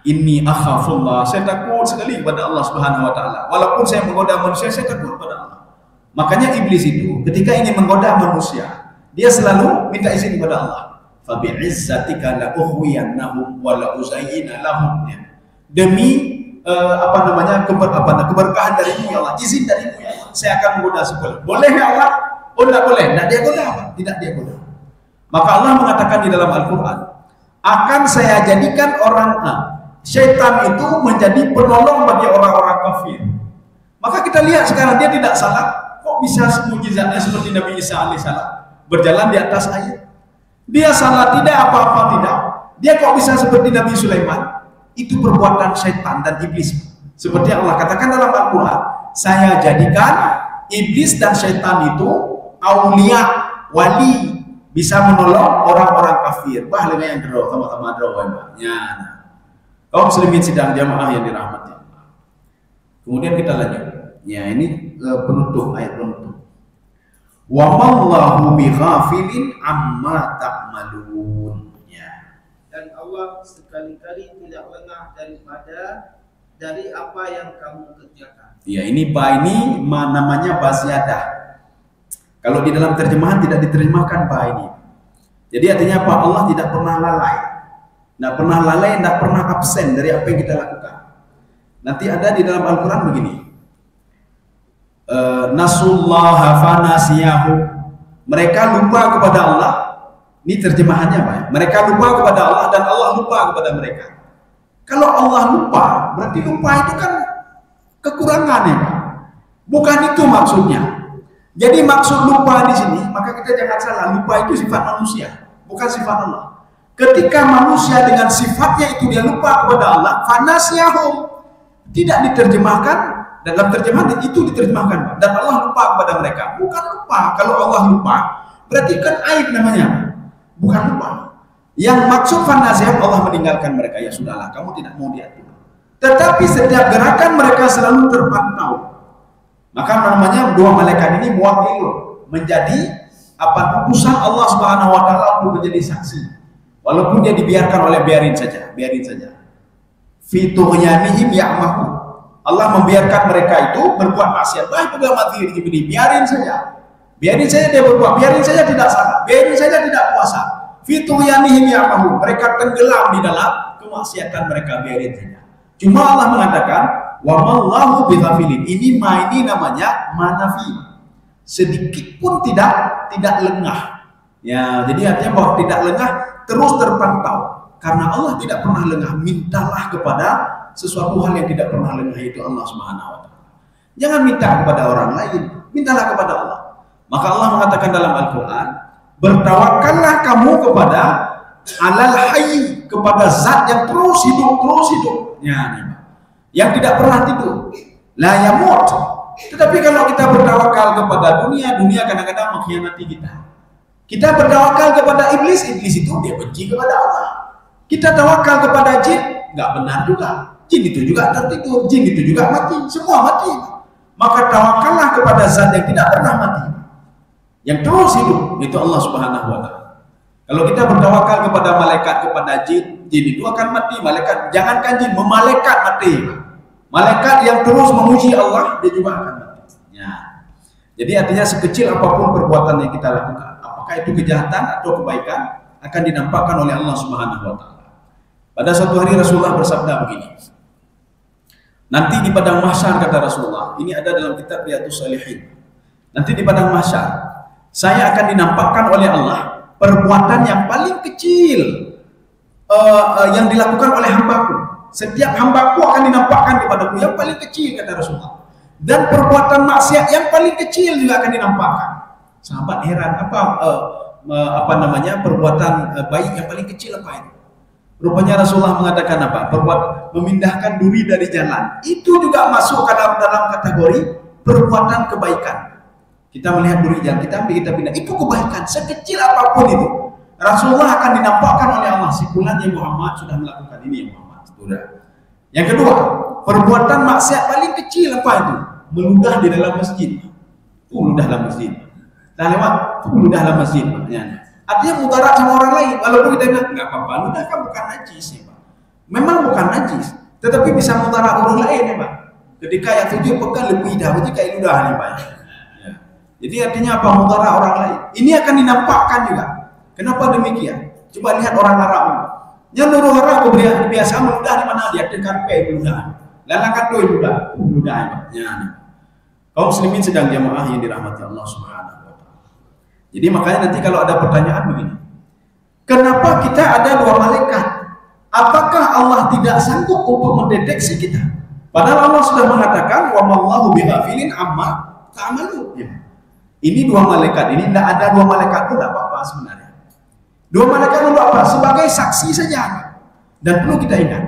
Inni akhafullah, saya takut sekali kepada Allah Subhanahu wa taala. Walaupun saya menggoda manusia, saya takut kepada Allah. Makanya iblis itu ketika ingin menggoda manusia, dia selalu minta izin kepada Allah. Fa bi'izzatika la ughwiyannahum wa la uzayyina lahum. Demi keberkahan darimu ya Allah, izin darimu ya Allah, saya akan menggoda sebuah. Boleh ya Allah? Oh tidak boleh. Tidak dia goda apa? Tidak dia goda. Maka Allah mengatakan di dalam Al-Quran, akan saya jadikan syaitan itu menjadi penolong bagi orang-orang kafir. Maka kita lihat sekarang dia tidak salah. Kok bisa mukjizatnya seperti Nabi Isa alaihissalam berjalan di atas air? Dia salah tidak apa-apa tidak. Dia kok bisa seperti Nabi Sulaiman? Itu perbuatan syaitan dan iblis. Seperti Allah katakan dalam Al-Quran, saya jadikan iblis dan syaitan itu aulia, wali, bisa menolong orang-orang kafir. Bah, yang draw, sama-sama draw, ya. Kaum muslimin sidang jamaah yang dirahmati Allah. Kemudian kita lanjut. Ya, ini penutup, ayat penutup. Wa mallahu bighafilin amma ta'malun. Ya. Dan Allah sekali-kali tidak lengah dari apa yang kamu kerjakan. Ya, ini namanya basyadah. Kalau di dalam terjemahan tidak diterjemahkan ini. Jadi artinya apa? Allah tidak pernah lalai. Tidak pernah lalai, tidak pernah absen dari apa yang kita lakukan. Nanti ada di dalam Al-Quran begini. Nasullaha fanasiyahu. Mereka lupa kepada Allah. Ini terjemahannya Pak. Mereka lupa kepada Allah dan Allah lupa kepada mereka. Kalau Allah lupa, berarti lupa itu kan kekurangan ya Pak. Bukan itu maksudnya. Jadi maksud lupa di sini, maka kita jangan salah, lupa itu sifat manusia, bukan sifat Allah. Ketika manusia dengan sifatnya itu dia lupa kepada Allah, fanasyahum, tidak diterjemahkan dalam terjemahan itu diterjemahkan, dan Allah lupa kepada mereka. Bukan lupa. Kalau Allah lupa, berarti kan aib namanya, bukan lupa. Yang maksud fanasyahum, Allah meninggalkan mereka, ya sudahlah, kamu tidak mau diatur. Tetapi setiap gerakan mereka selalu terpantau. Maka namanya 2 malaikat ini mewakili, menjadi utusan Allah Subhanahu wa taala untuk menjadi saksi. Walaupun dia dibiarkan oleh biarin saja. Fi tughyanihim ya'mahu. Allah membiarkan mereka itu berbuat maksiat. Baik juga mati ini, biarin saja. Biarin saja dia berbuat, biarin saja tidak salah, biarin saja tidak puasa. Fi tughyanihim ya'mahu. Mereka tenggelam di dalam kemaksiatan mereka, biarin saja. Cuma Allah mengatakan wa mallahu bighafilin. Ini namanya manafi. Sedikit pun tidak lengah. Ya, jadi artinya bahwa tidak lengah, terus terpantau. Karena Allah tidak pernah lengah. Mintalah kepada sesuatu hal yang tidak pernah lengah, yaitu Allah Subhanahu wa taala. Jangan minta kepada orang lain, mintalah kepada Allah. Maka Allah mengatakan dalam Al-Qur'an, bertawakallah kamu kepada alal hayy, kepada zat yang terus hidup. Ya, yang tidak pernah tidur, la yamut. Tetapi kalau kita bertawakal kepada dunia kadang-kadang mengkhianati kita. Kita bertawakal kepada iblis, iblis itu dia benci kepada Allah. Kita tawakal kepada jin, nggak benar juga. Jin itu juga tertidur, jin itu juga mati, semua mati. Maka tawakallah kepada zat yang tidak pernah mati, yang terus hidup, itu Allah Subhanahu wa Ta'ala. Kalau kita bertawakal kepada malaikat, kepada jin, jin itu akan mati. Malaikat, jangankan jin, malaikat mati. Malaikat yang terus memuji Allah, dia juga akan mati. Ya. Jadi artinya sekecil apapun perbuatan yang kita lakukan, apakah itu kejahatan atau kebaikan, akan dinampakkan oleh Allah Subhanahu wa Ta'ala. Pada suatu hari Rasulullah bersabda begini. Nanti di padang mahsyar, kata Rasulullah, ini ada dalam kitab Riyadhus Shalihin. Nanti di padang mahsyar, saya akan dinampakkan oleh Allah perbuatan yang paling kecil yang dilakukan oleh hambaku. Setiap hambaku akan dinampakkan kepadaku yang paling kecil, kata Rasulullah. Dan perbuatan maksiat yang paling kecil juga akan dinampakkan. Sahabat heran, apa namanya perbuatan baik yang paling kecil apa itu? Rupanya Rasulullah mengatakan apa? Memindahkan duri dari jalan. Itu juga masuk ke dalam kategori perbuatan kebaikan. Kita melihat duri jalan, kita ambil, kita pindah. Itu kebaikan, sekecil apapun itu. Rasulullah akan dinampakkan oleh Allah. Simpulan yang Muhammad sudah melakukan ini, ya Muhammad. Sudah. Yang kedua, perbuatan maksiat paling kecil apa itu? Meludah di dalam masjid. Meludah dalam masjid. Dah lewat, meludah dalam masjid. Maknanya. Artinya mudarat sama orang lain. Walaupun kita bilang nggak apa-apa, ludah kan bukan najis, ya Pak. Memang bukan najis, tetapi bisa mudarat orang lain, ya Pak. Ketika yang tujuh pekan lebih dah, berarti kayak ludah, ya Pak. Ya. Jadi artinya apa? Mudarat orang lain. Ini akan dinampakkan juga. Kenapa demikian? Coba lihat orang Arab. Yang nurul Arab kebiasaan meludah di mana dia karpet meludah. Lalangkan tuh meludah, ya Pak. Ya. Kaum muslimin sedang jamaah yang dirahmati Allah Subhanahu. Jadi makanya nanti kalau ada pertanyaan begini, kenapa kita ada dua malaikat? Apakah Allah tidak sanggup untuk mendeteksi kita? Padahal Allah sudah mengatakan, wa mallahu bighafilin amma ta'malun. Ini dua malaikat ini, tidak ada dua malaikat pun tidak apa-apa sebenarnya. Dua malaikat untuk apa? Sebagai saksi saja. Dan perlu kita ingat,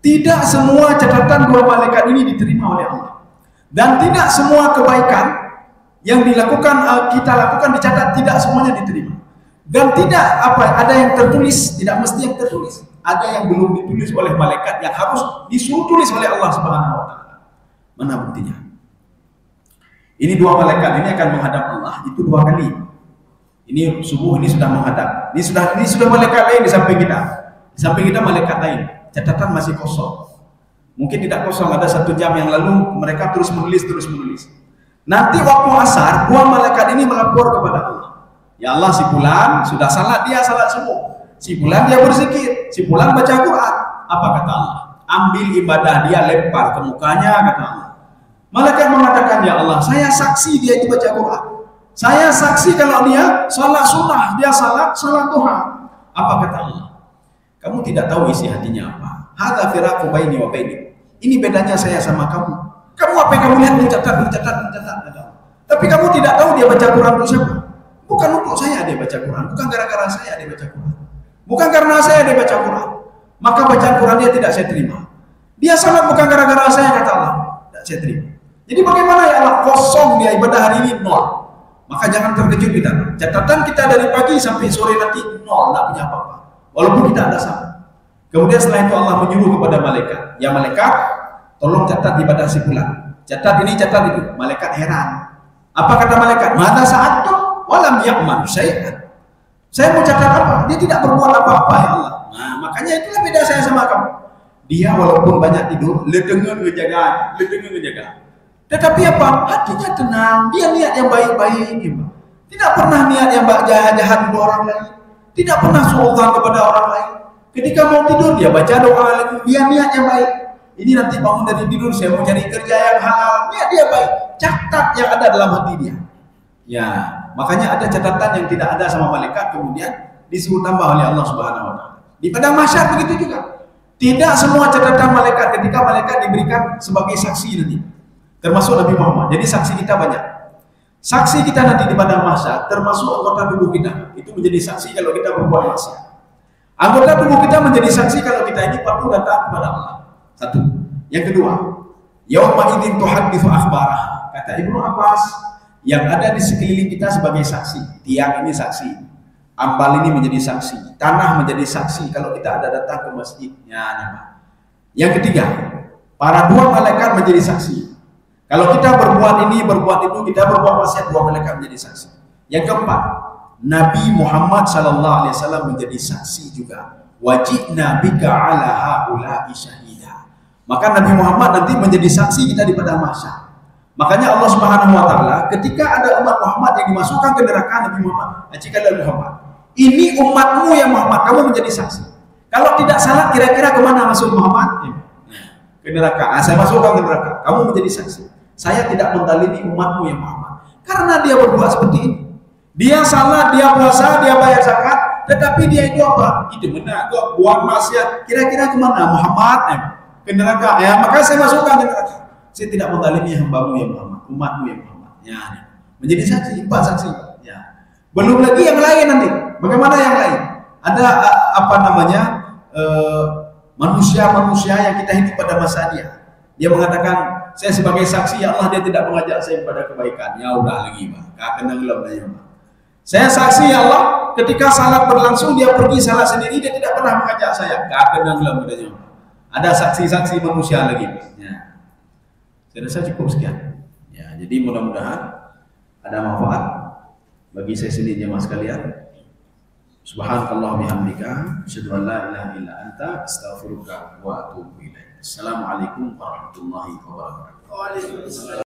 tidak semua catatan dua malaikat ini diterima oleh Allah. Dan tidak semua kebaikan yang kita lakukan dicatat, tidak semuanya diterima. Dan tidak ada yang tertulis, tidak mesti yang tertulis. Ada yang belum ditulis oleh malaikat yang harus disuruh tulis oleh Allah Subhanahu wa Ta'ala. Mana buktinya? Ini dua malaikat ini akan menghadap Allah itu dua kali. Ini subuh, ini sudah menghadap. Ini sudah malaikat lain di samping kita. Di samping kita malaikat lain. Catatan masih kosong. Mungkin tidak kosong, ada 1 jam yang lalu mereka terus menulis. Nanti waktu asar, dua malaikat ini melapor kepada Allah. Ya Allah, si fulan sudah salat, dia salat subuh. Si fulan dia berzikir, si fulan baca Quran. Apa kata Allah? Ambil ibadah dia, lempar ke mukanya, kata Allah. Malaikat mengatakan, ya Allah, saya saksi dia itu baca Quran. Saya saksi kalau dia salat sunnah, dia salat duha. Apa kata Allah? Kamu tidak tahu isi hatinya apa. Hadza firaqu baini wa baini. Ini bedanya saya sama kamu. Kamu apa yang kamu lihat mencatat. Tapi kamu tidak tahu dia baca Quran untuk siapa. Bukan untuk saya dia baca Quran, bukan gara-gara saya dia baca Quran. Bukan karena saya dia baca Quran. Maka bacaan Quran dia tidak saya terima. Dia salat bukan gara-gara saya, kata Allah. Tidak saya terima. Jadi bagaimana ya Allah? Kosong dia ibadah hari ini, 0. Maka jangan terkejut kita. Catatan kita dari pagi sampai sore nanti 0, tidak punya apa-apa. Walaupun kita ada sama. Kemudian setelah itu Allah menyuruh kepada malaikat. Ya malaikat, tolong catat ibadah si fulan. Catat ini, catat itu. Malaikat heran. Apa kata malaikat? Mata saat itu walam ya'mal syai'an. Saya mau catat apa? Dia tidak berbuat apa-apa, ya Allah. Nah, makanya itulah beda saya sama kamu. Dia walaupun banyak tidur, ledengan ngejaga. Tetapi apa? Hatinya tenang. Dia niat yang baik-baik. Tidak pernah niat yang jahat-jahat untuk orang lain. Tidak pernah suudzon kepada orang lain. Ketika mau tidur, dia baca doa lagi. Dia niat yang baik. Ini nanti bangun dari tidur, saya mau cari kerja yang halal. Niat dia baik. Catat yang ada dalam hati dia. Ya, makanya ada catatan yang tidak ada sama malaikat, kemudian disuruh tambah oleh Allah Subhanahu wa Ta'ala. Di padang mahsyar begitu juga. Tidak semua catatan malaikat ketika malaikat diberikan sebagai saksi nanti. Termasuk Nabi Muhammad. Jadi saksi kita banyak. Saksi kita nanti di padang mahsyar termasuk anggota tubuh kita. Itu menjadi saksi kalau kita berbuat maksiat. Anggota tubuh kita menjadi saksi kalau kita ini patuh dan taat kepada Allah. Satu. Yang kedua, yauma idzin tuhadditsu akhbarah. Kata Ibnu Abbas, yang ada di sekeliling kita sebagai saksi. Tiang ini saksi, Ampal ini menjadi saksi, tanah menjadi saksi kalau kita ada datang ke masjidnya. Yang ketiga, para dua malaikat menjadi saksi. Kalau kita berbuat ini, berbuat itu, kita berbuat maksiat, dua malaikat menjadi saksi. Yang keempat, Nabi Muhammad SAW menjadi saksi juga. Wajibna bika ala haula'i syahida. Maka Nabi Muhammad nanti menjadi saksi kita di padang mahsyar. Makanya Allah Subhanahu wa taala ketika ada umat Muhammad yang dimasukkan ke neraka, Nabi Muhammad, ajikalah Muhammad, ini umatmu yang Muhammad, kamu menjadi saksi. Kalau tidak salah, kira-kira kemana masuk Muhammad? Ke neraka. Saya masukkan ke neraka. Kamu menjadi saksi. Saya tidak mendalimi umatmu yang Muhammad. Karena dia berbuat seperti ini. Dia salah, dia puasa, dia bayar zakat, tetapi dia itu apa? Itu benar, itu buat maksiat. Kira-kira kemana Muhammad? Ke neraka. Ya, maka saya masukkan ke neraka. Saya tidak mendalimi hambamu yang Muhammad, umatmu yang Muhammad. Ya, menjadi saksi, 4 saksi. Ya. Belum lagi yang lain nanti. Bagaimana yang lain? Ada manusia-manusia yang kita hidup pada masa dia. Dia mengatakan, saya sebagai saksi ya Allah, dia tidak mengajak saya kepada kebaikan. Ya udah lagi, Pak. Kenang lemah. Saya saksi ya Allah, ketika salat berlangsung dia pergi salat sendiri, dia tidak pernah mengajak saya. Kenang lemah. Ada saksi-saksi manusia lagi. Ya. Saya rasa cukup sekian. Ya, jadi mudah-mudahan ada manfaat bagi saya sendiri jemaah sekalian. Subhanakallah bihamdika, asyhadu an la ilaha illa anta, astaghfiruka wa atubu ilaik. Assalamualaikum warahmatullahi wabarakatuh. Waalaikumsalam.